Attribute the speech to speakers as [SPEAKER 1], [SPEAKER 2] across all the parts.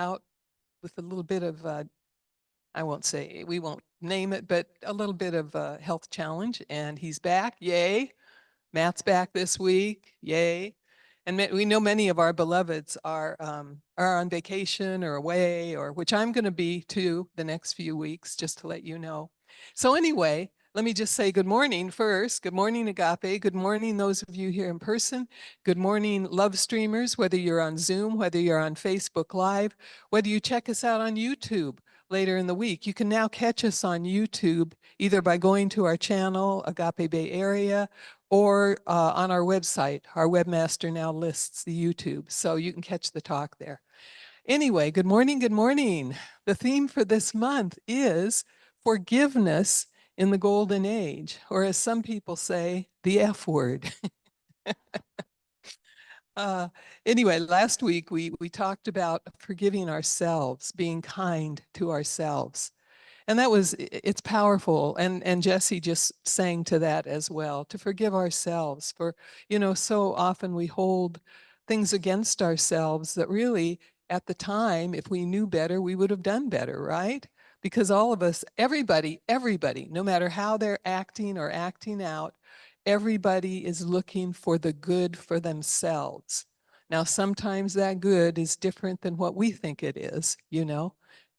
[SPEAKER 1] out with a little bit of, I won't say, we won't name it, but a little bit of a health challenge. And he's back. Yay. Matt's back this week. Yay. And we know many of our beloveds are on vacation or away, or which I'm going to be too the next few weeks, just to let you know. So anyway, let me just say good morning first. Good morning, Agape. Good morning, those of you here in person. Good morning, love streamers, whether you're on Zoom, whether you're on Facebook Live, whether you check us out on YouTube later in the week. You can now catch us on YouTube either by going to our channel, Agape Bay Area, or on our website. Our webmaster now lists the YouTube, so you can catch the talk there. Anyway, good morning, good morning. The theme for this month is forgiveness in the golden age, or as some people say, the F word. Anyway, last week we talked about forgiving ourselves, being kind to ourselves. And it's powerful. And Jesse just sang to that as well, to forgive ourselves for, so often we hold things against ourselves that really at the time, if we knew better, we would have done better, right? Because all of us, everybody, no matter how they're acting or acting out, everybody is looking for the good for themselves. Now, sometimes that good is different than what we think it is,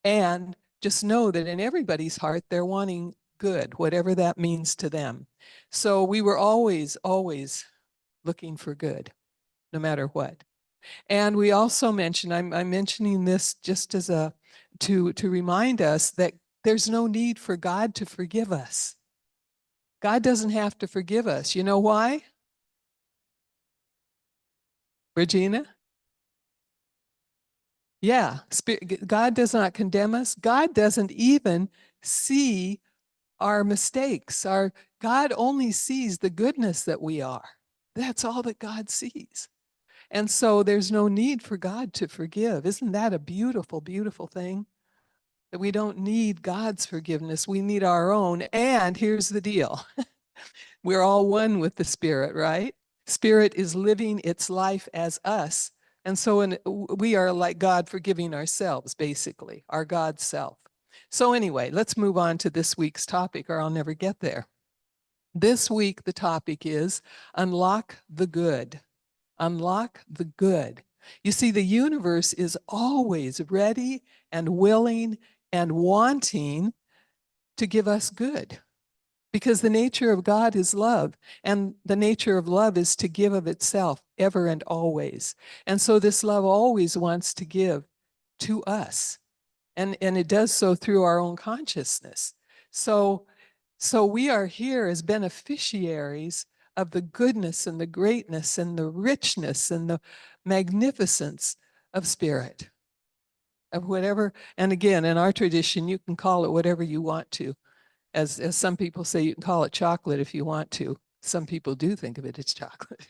[SPEAKER 1] and just know that in everybody's heart, they're wanting good, whatever that means to them. So we were always, always looking for good, no matter what. And we also mentioned, I'm mentioning this just as to remind us that there's no need for God to forgive us. God doesn't have to forgive us. You know why? Regina? Yeah, God does not condemn us. God doesn't even see our mistakes. God only sees the goodness that we are. That's all that God sees. And so there's no need for God to forgive. Isn't that a beautiful, beautiful thing? That we don't need God's forgiveness. We need our own. And here's the deal. We're all one with the Spirit, right? Spirit is living its life as us. And so we are like God forgiving ourselves, basically, our God self. So anyway, let's move on to this week's topic, or I'll never get there. This week, the topic is unlock the good. Unlock the good. You see, the universe is always ready and willing and wanting to give us good, because the nature of God is love, and the nature of love is to give of itself ever and always. And so this love always wants to give to us, and it does so through our own consciousness. So we are here as beneficiaries of the goodness and the greatness and the richness and the magnificence of Spirit, of whatever. And again, in our tradition, you can call it whatever you want to. As some people say, you can call it chocolate if you want to. Some people do think of it as chocolate.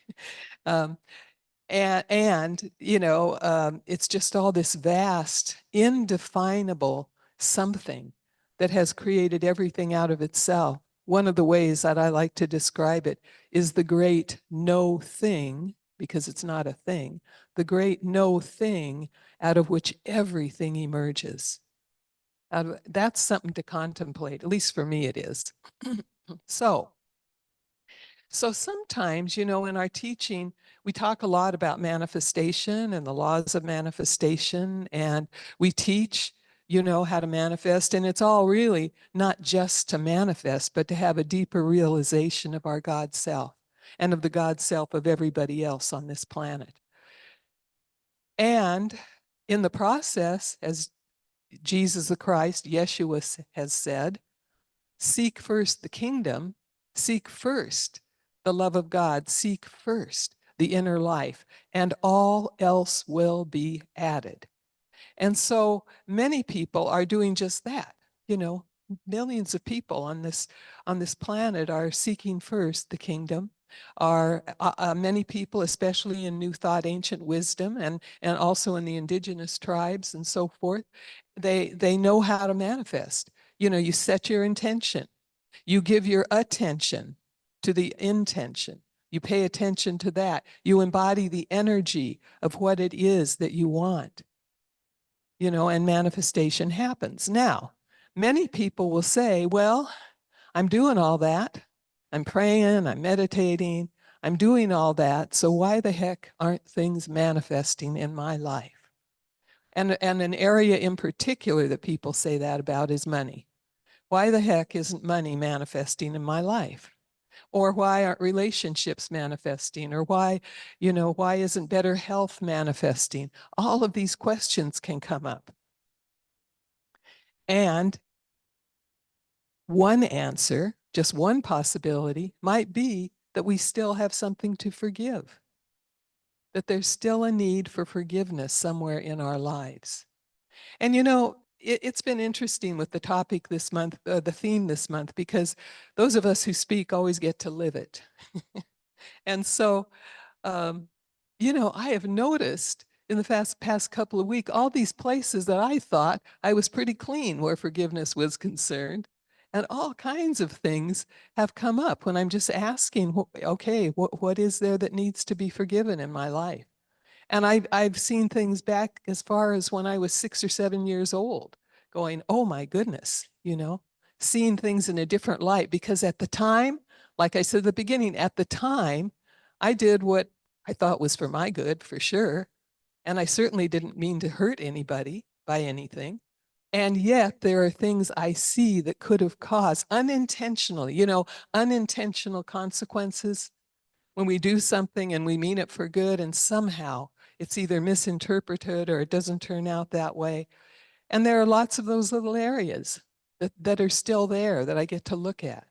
[SPEAKER 1] It's just all this vast, indefinable something that has created everything out of itself. One of the ways that I like to describe it is the great no thing, because it's not a thing, the great no thing out of which everything emerges. That's something to contemplate, at least for me it is. So sometimes, in our teaching, we talk a lot about manifestation and the laws of manifestation, and we teach, how to manifest, and it's all really not just to manifest, but to have a deeper realization of our God self and of the God self of everybody else on this planet. And in the process, as Jesus the Christ, Yeshua, has said, seek first the kingdom, seek first the love of God, seek first the inner life, and all else will be added. And so many people are doing just that. Millions of people on this planet are seeking first the kingdom. Are many people, especially in New Thought, Ancient Wisdom, and also in the indigenous tribes and so forth, they know how to manifest. You set your intention, you give your attention to the intention, you pay attention to that, you embody the energy of what it is that you want. and manifestation happens. Now, many people will say, well, I'm doing all that. I'm praying, I'm meditating, I'm doing all that. So why the heck aren't things manifesting in my life? And an area in particular that people say that about is money. Why the heck isn't money manifesting in my life? Or why aren't relationships manifesting? Or why isn't better health manifesting? All of these questions can come up. And one answer, just one possibility, might be that we still have something to forgive, that there's still a need for forgiveness somewhere in our lives. And it's been interesting with the topic this month, the theme this month, because those of us who speak always get to live it. And so, um, I have noticed in the past couple of weeks, all these places that I thought I was pretty clean where forgiveness was concerned. And all kinds of things have come up when I'm just asking, okay, what is there that needs to be forgiven in my life? And I've seen things back as far as when I was 6 or 7 years old, going, oh my goodness, seeing things in a different light. Because at the time, like I said at the beginning, at the time, I did what I thought was for my good, for sure. And I certainly didn't mean to hurt anybody by anything. And yet there are things I see that could have caused unintentional consequences when we do something and we mean it for good, and somehow it's either misinterpreted or it doesn't turn out that way. And there are lots of those little areas that are still there that I get to look at.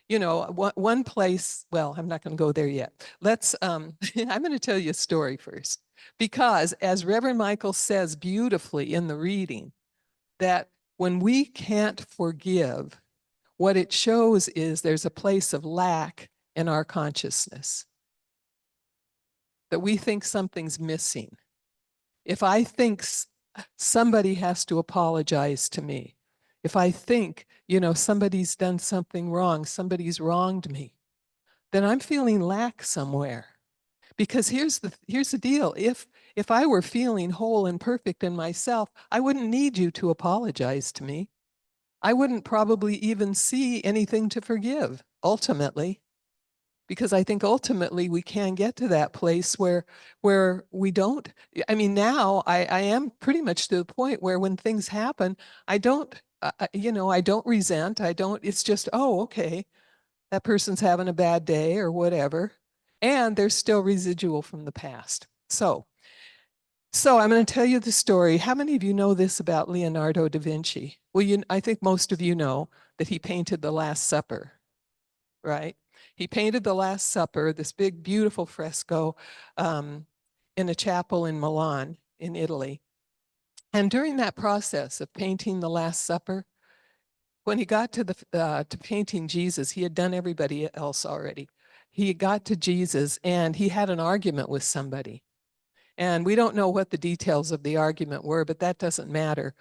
[SPEAKER 1] One place, well, I'm not going to go there yet. I'm going to tell you a story first, because as Reverend Michael says beautifully in the reading, that when we can't forgive, what it shows is there's a place of lack in our consciousness, that we think something's missing. If I think somebody has to apologize to me, if I think, somebody's done something wrong, somebody's wronged me, then I'm feeling lack somewhere. Because here's the deal. If I were feeling whole and perfect in myself, I wouldn't need you to apologize to me. I wouldn't probably even see anything to forgive, ultimately. Because I think ultimately we can get to that place where we don't. I mean, now I am pretty much to the point where when things happen, I don't, I don't resent. It's just, oh, okay, that person's having a bad day or whatever. And there's still residual from the past. So I'm going to tell you the story. How many of you know this about Leonardo da Vinci? Well, I think most of you know that he painted the Last Supper, right? He painted the Last Supper, this big, beautiful fresco in a chapel in Milan, in Italy. And during that process of painting the Last Supper, when he got to painting Jesus, he had done everybody else already. He got to Jesus and he had an argument with somebody. And we don't know what the details of the argument were, but that doesn't matter.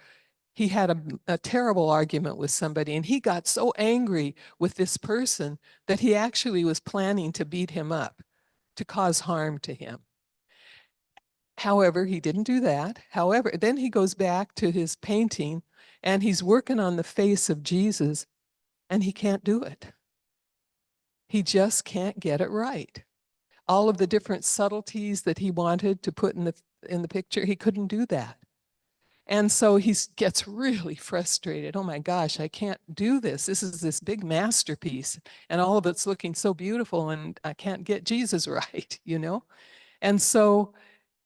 [SPEAKER 1] He had a terrible argument with somebody, and he got so angry with this person that he actually was planning to beat him up, to cause harm to him. However, he didn't do that. However, then he goes back to his painting and he's working on the face of Jesus, and he can't do it. He just can't get it right. All of the different subtleties that he wanted to put in the picture, he couldn't do that. And so he gets really frustrated. Oh my gosh, I can't do this. This is this big masterpiece, and all of it's looking so beautiful, and I can't get Jesus right, And so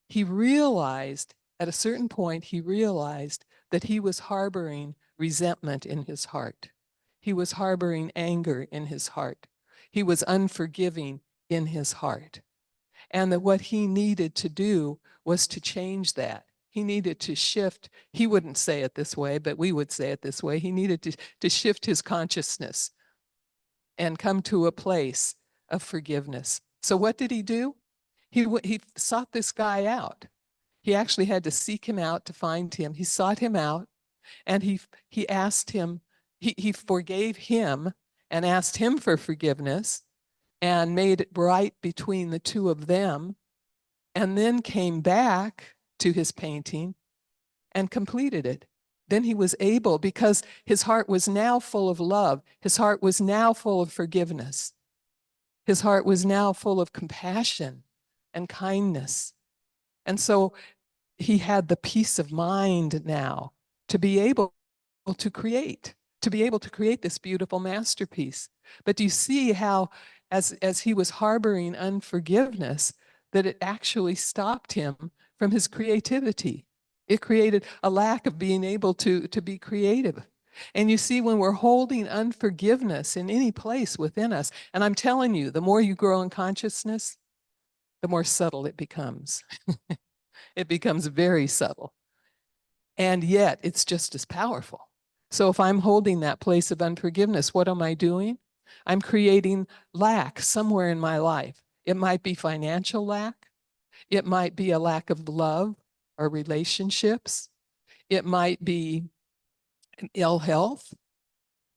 [SPEAKER 1] he realized, at a certain point, he realized that he was harboring resentment in his heart. He was harboring anger in his heart. He was unforgiving in his heart. And that what he needed to do was to change that. He needed to shift. He wouldn't say it this way, but we would say it this way. He needed to shift his consciousness and come to a place of forgiveness. So what did he do? He sought this guy out. He actually had to seek him out to find him. He sought him out, and he asked him, he forgave him and asked him for forgiveness and made it right between the two of them, and then came back to his painting and completed it. Then he was able, because his heart was now full of love. His heart was now full of forgiveness. His heart was now full of compassion and kindness. And so he had the peace of mind now to be able to create, this beautiful masterpiece. But do you see how, as he was harboring unforgiveness, that it actually stopped him from his creativity? It created a lack of being able to be creative. And you see, when we're holding unforgiveness in any place within us, and I'm telling you, the more you grow in consciousness, the more subtle it becomes. It becomes very subtle. And yet it's just as powerful. So if I'm holding that place of unforgiveness, what am I doing? I'm creating lack somewhere in my life. It might be financial lack. It might be a lack of love or relationships. It might be ill health.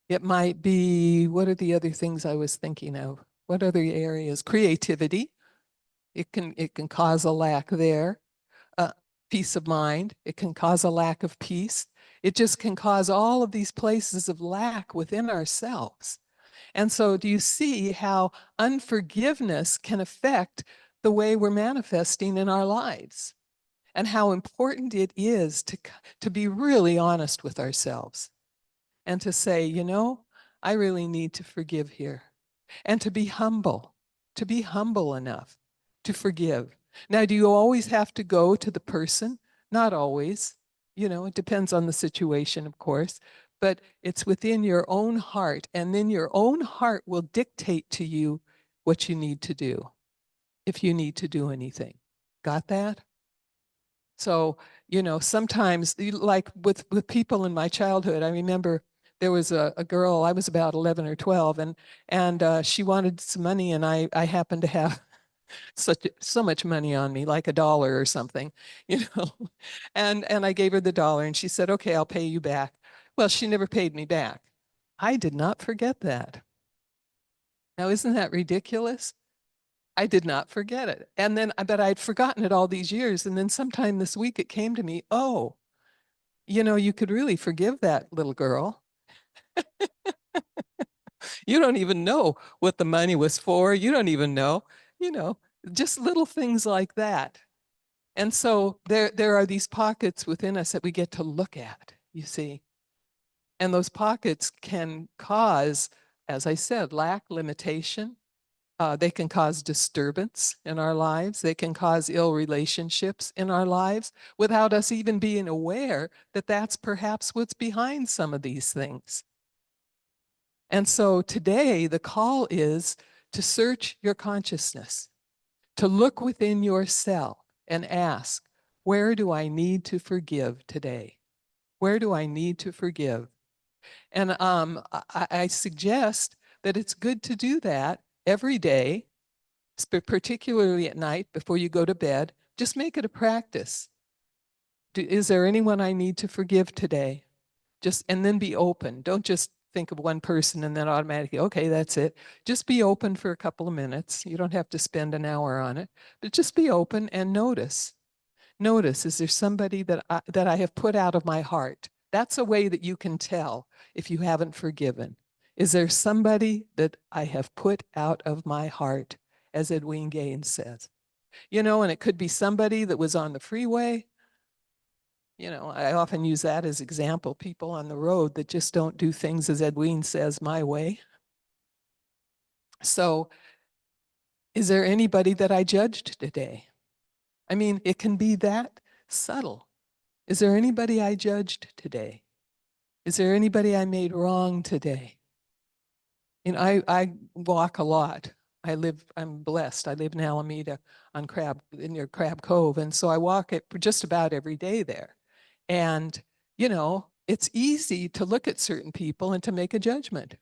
[SPEAKER 1] It might be, what are the other things I was thinking of? What other areas? Creativity. It can cause a lack there. Peace of mind. It can cause a lack of peace. It just can cause all of these places of lack within ourselves. And so do you see how unforgiveness can affect the way we're manifesting in our lives, and how important it is to be really honest with ourselves and to say, I really need to forgive here, and to be humble enough to forgive. Now, do you always have to go to the person? Not always. It depends on the situation, of course, but it's within your own heart, and then your own heart will dictate to you what you need to do, if you need to do anything. Got that? So, sometimes, like with people in my childhood, I remember there was a girl, I was about 11 or 12, and she wanted some money, and I happened to have so much money on me, like $1 or something, you know. And I gave her the dollar, and she said, "Okay, I'll pay you back." Well, she never paid me back. I did not forget that. Now, isn't that ridiculous? I did not forget it. And then, but I'd forgotten it all these years. And then sometime this week it came to me, oh, you could really forgive that little girl. You don't even know what the money was for. You don't even know, you know, just little things like that. And so there are these pockets within us that we get to look at, you see. And those pockets can cause, as I said, lack, limitation. They can cause disturbance in our lives. They can cause ill relationships in our lives without us even being aware that that's perhaps what's behind some of these things. And so today, the call is to search your consciousness, to look within yourself and ask, where do I need to forgive today? Where do I need to forgive? And I suggest that it's good to do that every day, particularly at night before you go to bed. Just make it a practice. Is there anyone I need to forgive today? And then be open. Don't just think of one person and then automatically, okay, that's it. Just be open for a couple of minutes. You don't have to spend an hour on it, but just be open and notice. Notice, is there somebody that I have put out of my heart? That's a way that you can tell if you haven't forgiven. Is there somebody that I have put out of my heart, as Edwene Gaines says? And it could be somebody that was on the freeway. I often use that as example, people on the road that just don't do things, as Edwene says, my way. So is there anybody that I judged today? I mean, it can be that subtle. Is there anybody I judged today? Is there anybody I made wrong today? I walk a lot. I'm blessed. I live in Alameda near Crab Cove. And so I walk it just about every day there. And, it's easy to look at certain people and to make a judgment.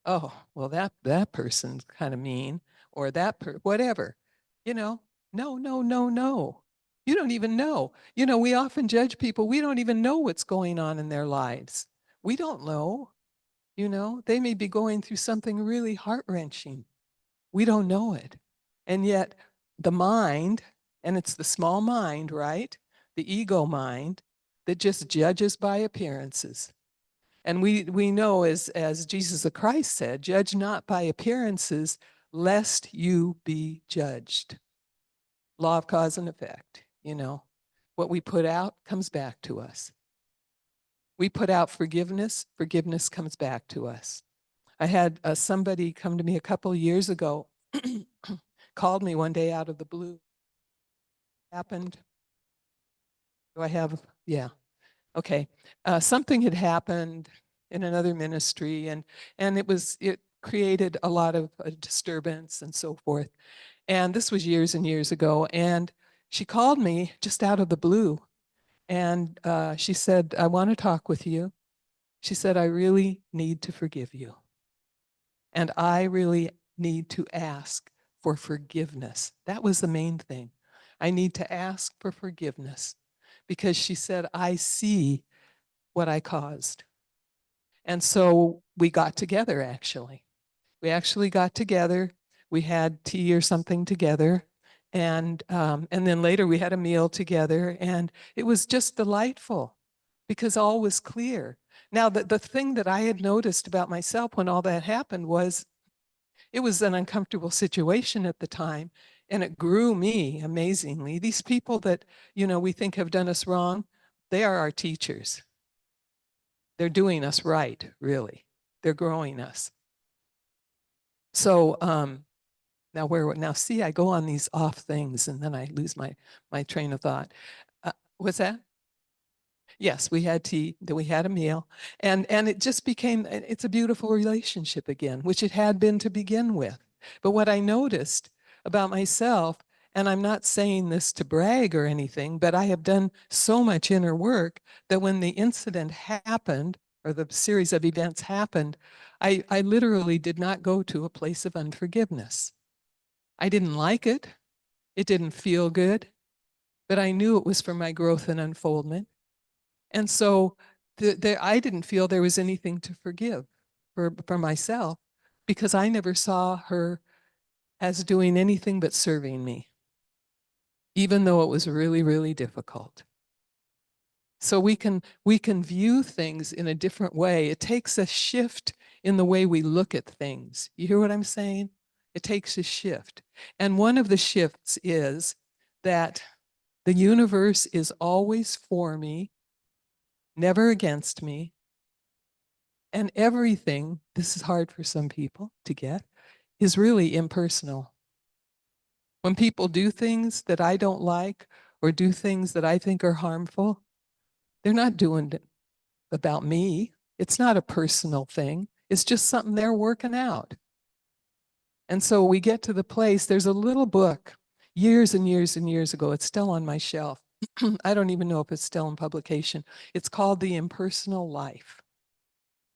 [SPEAKER 1] Oh, well, that person's kind of mean, or whatever. No, no, no, no. You don't even know. We often judge people. We don't even know what's going on in their lives. We don't know. They may be going through something really heart-wrenching. We don't know it. And yet the mind, and it's the small mind, right? The ego mind, that just judges by appearances. And we know, as Jesus the Christ said, judge not by appearances, lest you be judged. Law of cause and effect, you know. What we put out comes back to us. We put out forgiveness, forgiveness comes back to us. I had somebody come to me a couple years ago, called me one day out of the blue. Happened. Do I have? Yeah. Okay. Something had happened in another ministry, and it created a lot of disturbance and so forth. And this was years and years ago. And she called me just out of the blue, and she said, "I want to talk with you." She said, "I really need to forgive you. And I really need to ask for forgiveness." That was the main thing. I need to ask for forgiveness because she said, "I see what I caused." And so we got together, actually. We actually got together. We had tea or something together. And then later we had a meal together. And it was just delightful because all was clear. Now, the thing that I had noticed about myself when all that happened was it was an uncomfortable situation at the time. And it grew me amazingly. These people that, we think have done us wrong, they are our teachers. They're doing us right, really. They're growing us. So now see, I go on these off things and then I lose my train of thought. What's that? Yes, we had tea, then we had a meal, and it just became, it's a beautiful relationship again, which it had been to begin with. But what I noticed about myself, and I'm not saying this to brag or anything, but I have done so much inner work that when the incident happened, or the series of events happened, I literally did not go to a place of unforgiveness. I didn't like it. It didn't feel good, but I knew it was for my growth and unfoldment. And so I didn't feel there was anything to forgive for myself because I never saw her as doing anything but serving me, even though it was really, really difficult. So we can view things in a different way. It takes a shift in the way we look at things. You hear what I'm saying? It takes a shift. And one of the shifts is that the universe is always for me, never against me. And everything, this is hard for some people to get, is really impersonal. When people do things that I don't like or do things that I think are harmful, they're not doing it about me. It's not a personal thing. It's just something they're working out. And so we get to the place, there's a little book years and years and years ago. It's still on my shelf. I don't even know if it's still in publication. It's called The Impersonal Life.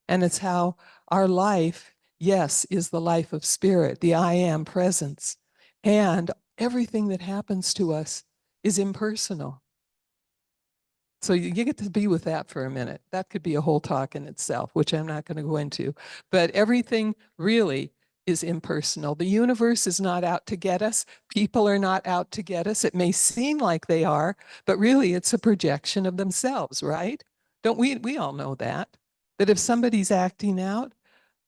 [SPEAKER 1] And it's how our life, yes, is the life of spirit, the I am presence. And everything that happens to us is impersonal. So you get to be with that for a minute. That could be a whole talk in itself, which I'm not going to go into. But everything really is impersonal. The universe is not out to get us. People are not out to get us. It may seem like they are, but really it's a projection of themselves, right? Don't we all know that? That if somebody's acting out,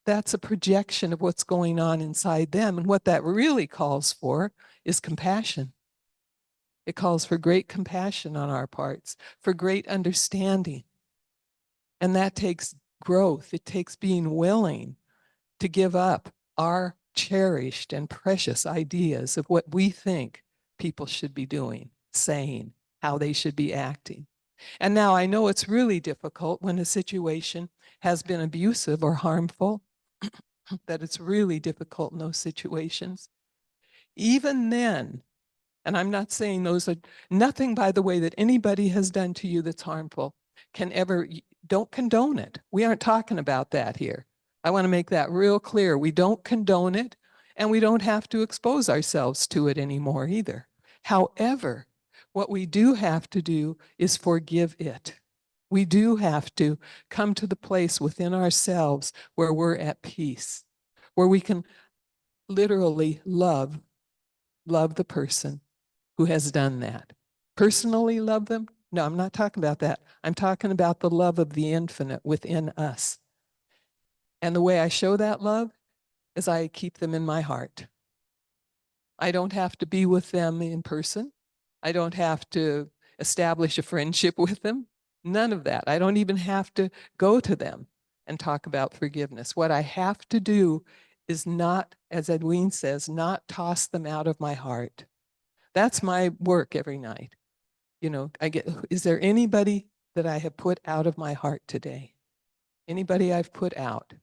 [SPEAKER 1] that's a projection of what's going on inside them. And what that really calls for is compassion. It calls for great compassion on our parts, for great understanding. And that takes growth. It takes being willing to give up our cherished and precious ideas of what we think people should be doing, saying, how they should be acting. And now I know it's really difficult when a situation has been abusive or harmful, that it's really difficult in those situations. Even then, and I'm not saying those are nothing, by the way, that anybody has done to you that's harmful can ever, don't condone it. We aren't talking about that here. I want to make that real clear. We don't condone it, and we don't have to expose ourselves to it anymore either. However, what we do have to do is forgive it. We do have to come to the place within ourselves where we're at peace, where we can literally love the person who has done that. Personally love them? No, I'm not talking about that. I'm talking about the love of the infinite within us. And the way I show that love is I keep them in my heart. I don't have to be with them in person. I don't have to establish a friendship with them. None of that. I don't even have to go to them and talk about forgiveness. What I have to do is not, as Edwene says, not toss them out of my heart. That's my work every night. You know, is there anybody that I have put out of my heart today? Anybody I've put out?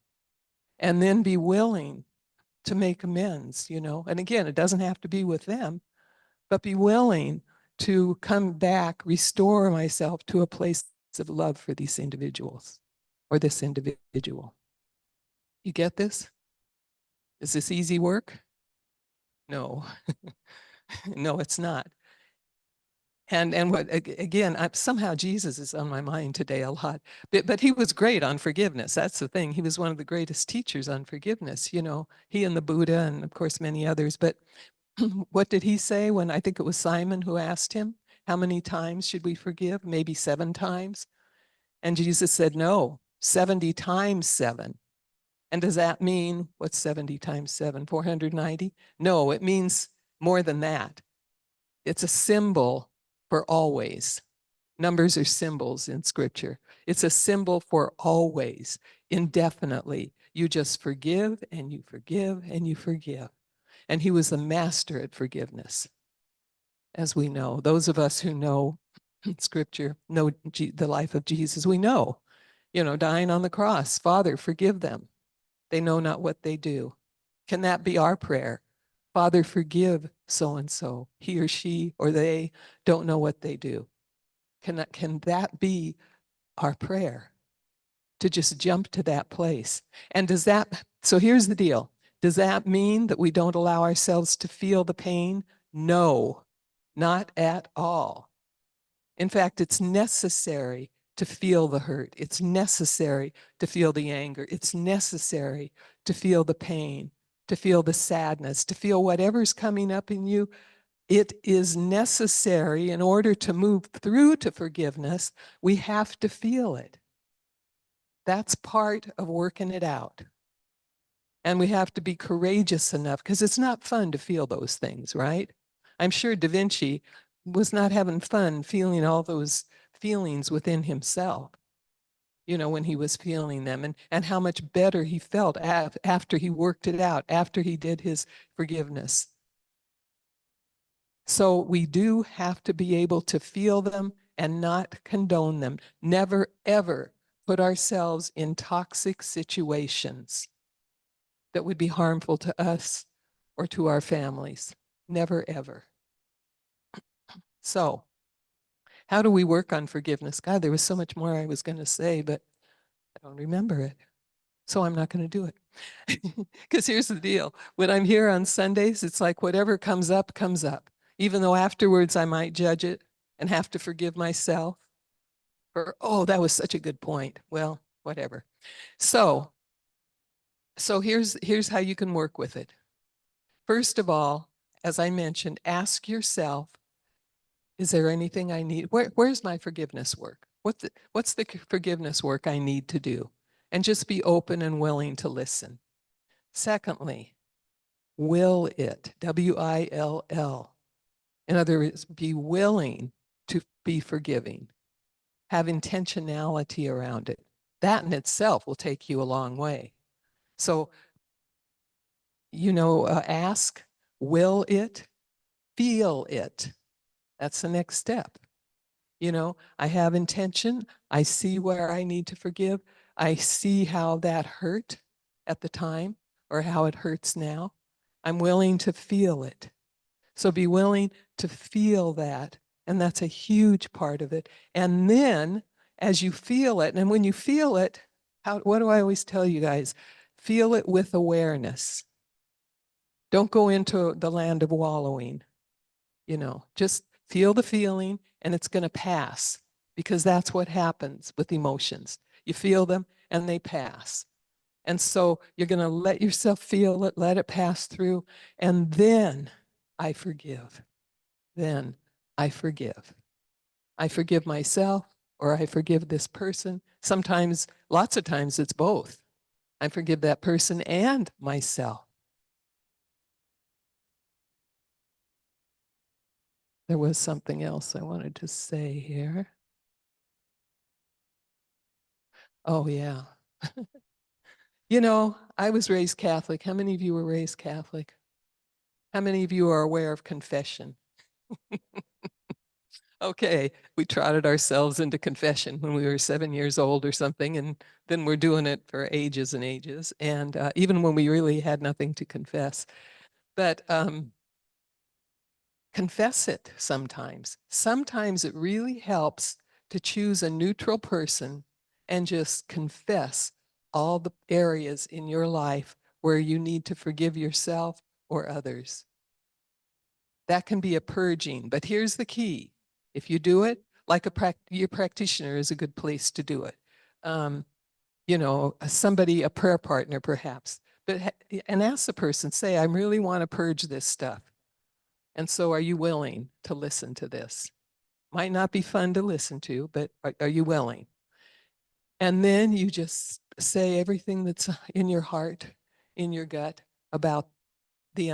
[SPEAKER 1] And then be willing to make amends, you know. And again, it doesn't have to be with them, but be willing to come back, restore myself to a place of love for these individuals or this individual. You get this? Is this easy work? No. No, it's not. And what again, somehow Jesus is on my mind today a lot. But he was great on forgiveness. That's the thing. He was one of the greatest teachers on forgiveness, you know, he and the Buddha and of course many others. But what did he say when I think it was Simon who asked him, how many times should we forgive? Maybe 7 times. And Jesus said, no, 70 times 7. And does that mean what's 70 times 7? 490? No, it means more than that. It's a symbol for always. Numbers are symbols in scripture. It's a symbol for always, indefinitely. You just forgive and you forgive and you forgive. And he was the master at forgiveness, as we know. Those of us who know scripture, know the life of Jesus, we know, you know, dying on the cross, Father, forgive them. They know not what they do. Can that be our prayer? Father, forgive so-and-so. He or she or they don't know what they do. Can that be our prayer? To just jump to that place. And so here's the deal. Does that mean that we don't allow ourselves to feel the pain? No, not at all. In fact, it's necessary to feel the hurt. It's necessary to feel the anger. It's necessary to feel the pain, to feel the sadness, to feel whatever's coming up in you. It is necessary in order to move through to forgiveness. We have to feel it. That's part of working it out. And we have to be courageous enough because it's not fun to feel those things, right? I'm sure Da Vinci was not having fun feeling all those feelings within himself, you know, when he was feeling them, and how much better he felt after he worked it out, after he did his forgiveness. So we do have to be able to feel them and not condone them. Never, ever put ourselves in toxic situations that would be harmful to us or to our families. Never, ever. So, how do we work on forgiveness? God, there was so much more I was going to say, but I don't remember it. So I'm not going to do it. Because here's the deal. When I'm here on Sundays, it's like whatever comes up, comes up. Even though afterwards I might judge it and have to forgive myself. Or, oh, that was such a good point. Well, whatever. So here's how you can work with it. First of all, as I mentioned, ask yourself, is there anything I need? Where's my forgiveness work? What's the forgiveness work I need to do? And just be open and willing to listen. Secondly, will it, W-I-L-L. In other words, be willing to be forgiving. Have intentionality around it. That in itself will take you a long way. So, you know, ask, will it, feel it. That's the next step. You know, I have intention. I see where I need to forgive. I see how that hurt at the time or how it hurts now. I'm willing to feel it. So be willing to feel that. And that's a huge part of it. And then as you feel it, and when you feel it, what do I always tell you guys? Feel it with awareness. Don't go into the land of wallowing. You know, just feel the feeling and it's going to pass, because that's what happens with emotions. You feel them and they pass. And so you're going to let yourself feel it, let it pass through, and then I forgive. Then I forgive. I forgive myself or I forgive this person. Sometimes, lots of times, it's both. I forgive that person and myself. There was something else I wanted to say here. Oh, yeah. You know, I was raised Catholic. How many of you were raised Catholic? How many of you are aware of confession? Okay, we trotted ourselves into confession when we were 7 years old or something, and then we're doing it for ages and ages, and even when we really had nothing to confess. But confess it sometimes. Sometimes it really helps to choose a neutral person and just confess all the areas in your life where you need to forgive yourself or others. That can be a purging, but here's the key. If you do it, like your practitioner is a good place to do it. You know, somebody, a prayer partner perhaps, and ask the person, say, I really want to purge this stuff. And so are you willing to listen to this? Might not be fun to listen to, but are you willing? And then you just say everything that's in your heart, in your gut about the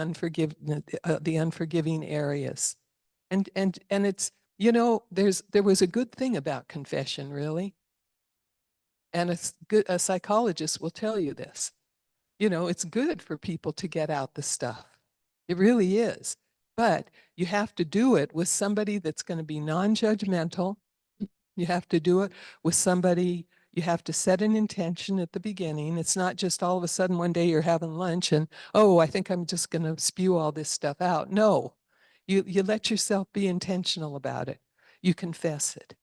[SPEAKER 1] the unforgiving areas. And it's, you know, there was a good thing about confession, really. And a psychologist will tell you this. You know, it's good for people to get out the stuff. It really is. But you have to do it with somebody that's going to be non-judgmental. You have to do it with somebody, you have to set an intention at the beginning. It's not just all of a sudden one day you're having lunch and, oh, I think I'm just going to spew all this stuff out. No, you let yourself be intentional about it. You confess it.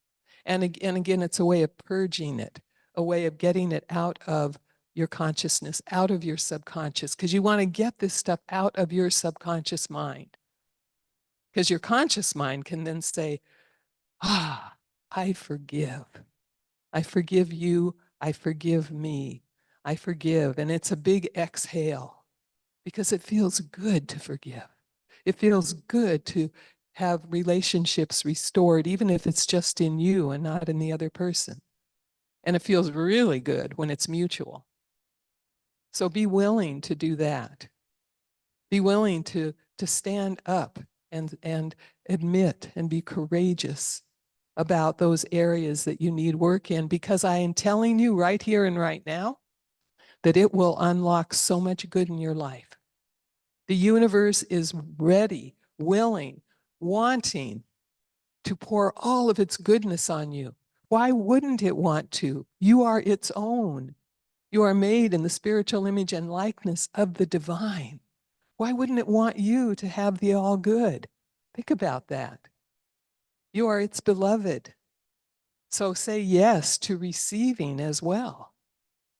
[SPEAKER 1] And again, it's a way of purging it, a way of getting it out of your consciousness, out of your subconscious, because you want to get this stuff out of your subconscious mind. Because your conscious mind can then say, ah, I forgive. I forgive you. I forgive me. I forgive. And it's a big exhale because it feels good to forgive. It feels good to have relationships restored, even if it's just in you and not in the other person. And it feels really good when it's mutual. So be willing to do that. Be willing to stand up and admit and be courageous about those areas that you need work in, because I am telling you right here and right now that it will unlock so much good in your life. The universe is ready, willing, wanting to pour all of its goodness on you. Why wouldn't it want to? You are its own. You are made in the spiritual image and likeness of the divine. Why wouldn't it want you to have the all good? Think about that. You are its beloved. So say yes to receiving as well.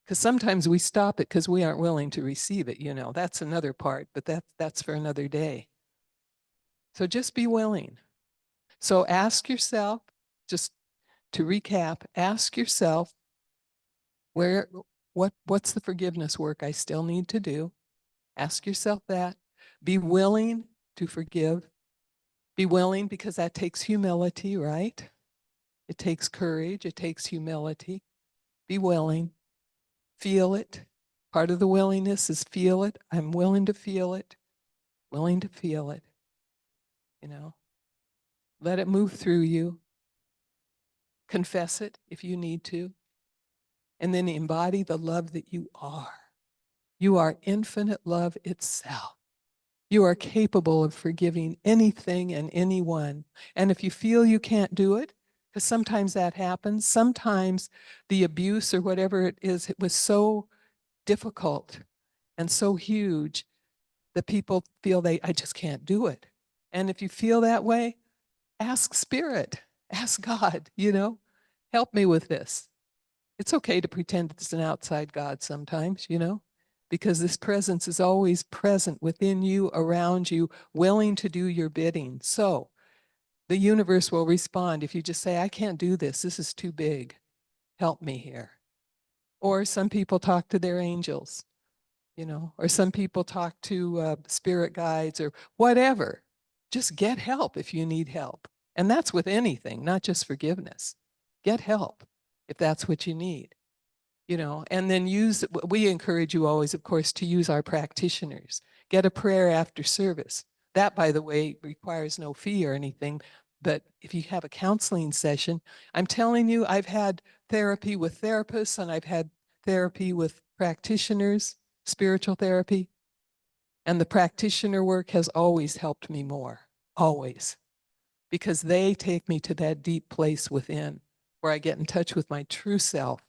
[SPEAKER 1] Because sometimes we stop it because we aren't willing to receive it, you know. That's another part, but that's for another day. So just be willing. So ask yourself, just to recap, ask yourself where what's the forgiveness work I still need to do? Ask yourself that. Be willing to forgive. Be willing, because that takes humility, right? It takes courage. It takes humility. Be willing. Feel it. Part of the willingness is feel it. I'm willing to feel it. Willing to feel it. You know, let it move through you. Confess it if you need to. And then embody the love that you are. You are infinite love itself. You are capable of forgiving anything and anyone. And if you feel you can't do it, because sometimes that happens, sometimes the abuse or whatever it is, it was so difficult and so huge that people feel I just can't do it. And if you feel that way, ask Spirit, ask God, you know, help me with this. It's okay to pretend it's an outside God sometimes, you know, because this presence is always present within you, around you, willing to do your bidding. So the universe will respond if you just say, I can't do this. This is too big. Help me here. Or some people talk to their angels, you know, or some people talk to spirit guides or whatever. Just get help if you need help. And that's with anything, not just forgiveness. Get help if that's what you need, and then we encourage you always, of course, to use our practitioners. Get a prayer after service. That, by the way, requires no fee or anything. But if you have a counseling session, I'm telling you, I've had therapy with therapists and I've had therapy with practitioners, spiritual therapy. And the practitioner work has always helped me more, always, because they take me to that deep place within where I get in touch with my true self.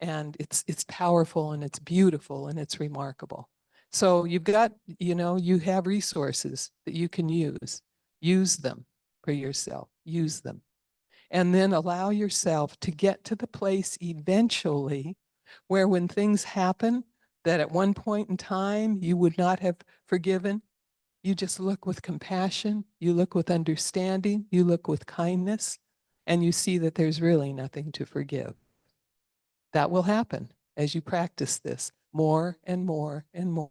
[SPEAKER 1] And it's powerful and it's beautiful and it's remarkable. So you've got, you have resources that you can use. Use them for yourself. Use them. And then allow yourself to get to the place eventually where when things happen that at one point in time you would not have forgiven, you just look with compassion, you look with understanding, you look with kindness, and you see that there's really nothing to forgive. That will happen as you practice this more and more and more.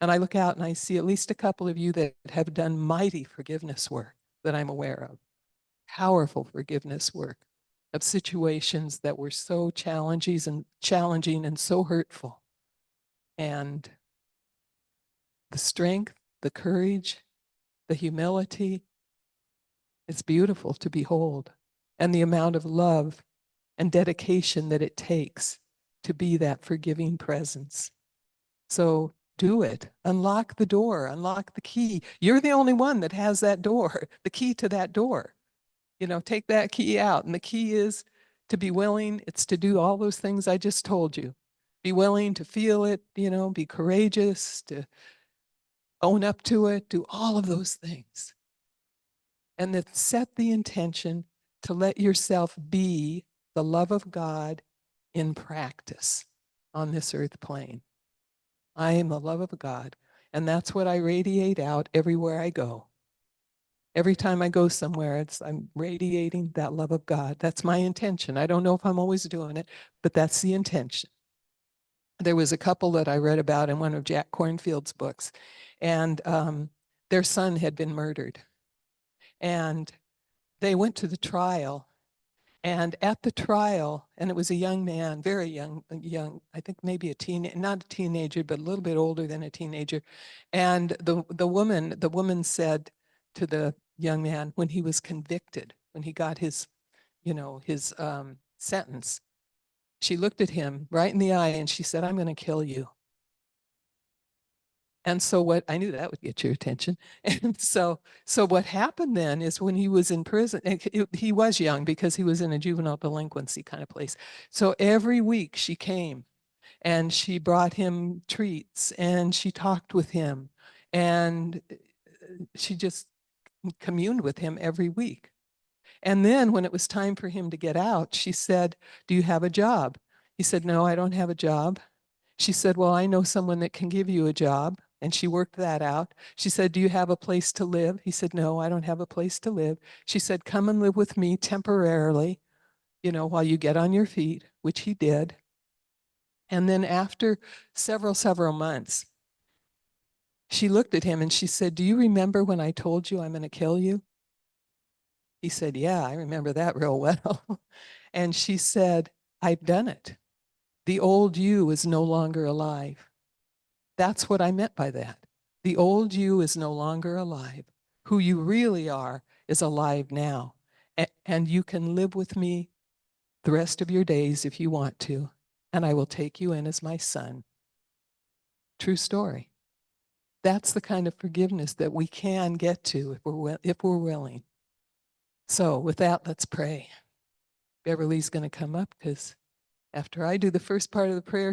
[SPEAKER 1] And I look out and I see at least a couple of you that have done mighty forgiveness work that I'm aware of. Powerful forgiveness work of situations that were so challenging and so hurtful. And the strength, the courage, the humility, it's beautiful to behold. And the amount of love and dedication that it takes to be that forgiving presence. So do it. Unlock the door, unlock the key. You're the only one that has that door, the key to that door. Take that key out. And the key is to be willing. It's to do all those things I just told you. Be willing to feel it, be courageous, to own up to it, do all of those things. And then set the intention to let yourself be the love of God in practice on this earth plane. I am the love of God, and that's what I radiate out everywhere I go. Every time I go somewhere, I'm radiating that love of God. That's my intention. I don't know if I'm always doing it, but that's the intention. There was a couple that I read about in one of Jack Kornfield's books, and their son had been murdered. And they went to the trial. And at the trial, and it was a young man, very young, I think maybe not a teenager, but a little bit older than a teenager. And the woman said to the young man when he was convicted, when he got his sentence, she looked at him right in the eye and she said, "I'm going to kill you." And so I knew that would get your attention. And so what happened then is when he was in prison, he was young because he was in a juvenile delinquency kind of place. So every week she came and she brought him treats and she talked with him and she just communed with him every week. And then when it was time for him to get out, she said, "Do you have a job?" He said, "No, I don't have a job." She said, "Well, I know someone that can give you a job." And she worked that out. She said, "Do you have a place to live?" He said, "No, I don't have a place to live." She said, "Come and live with me temporarily, while you get on your feet," which he did. And then after several months, she looked at him and she said, "Do you remember when I told you I'm going to kill you?" He said, "Yeah, I remember that real well." And she said, "I've done it. The old you is no longer alive." That's what I meant by that. The old you is no longer alive. Who you really are is alive now. And you can live with me the rest of your days if you want to, and I will take you in as my son. True story. That's the kind of forgiveness that we can get to if we're willing. So with that, let's pray. Beverly's going to come up because after I do the first part of the prayer,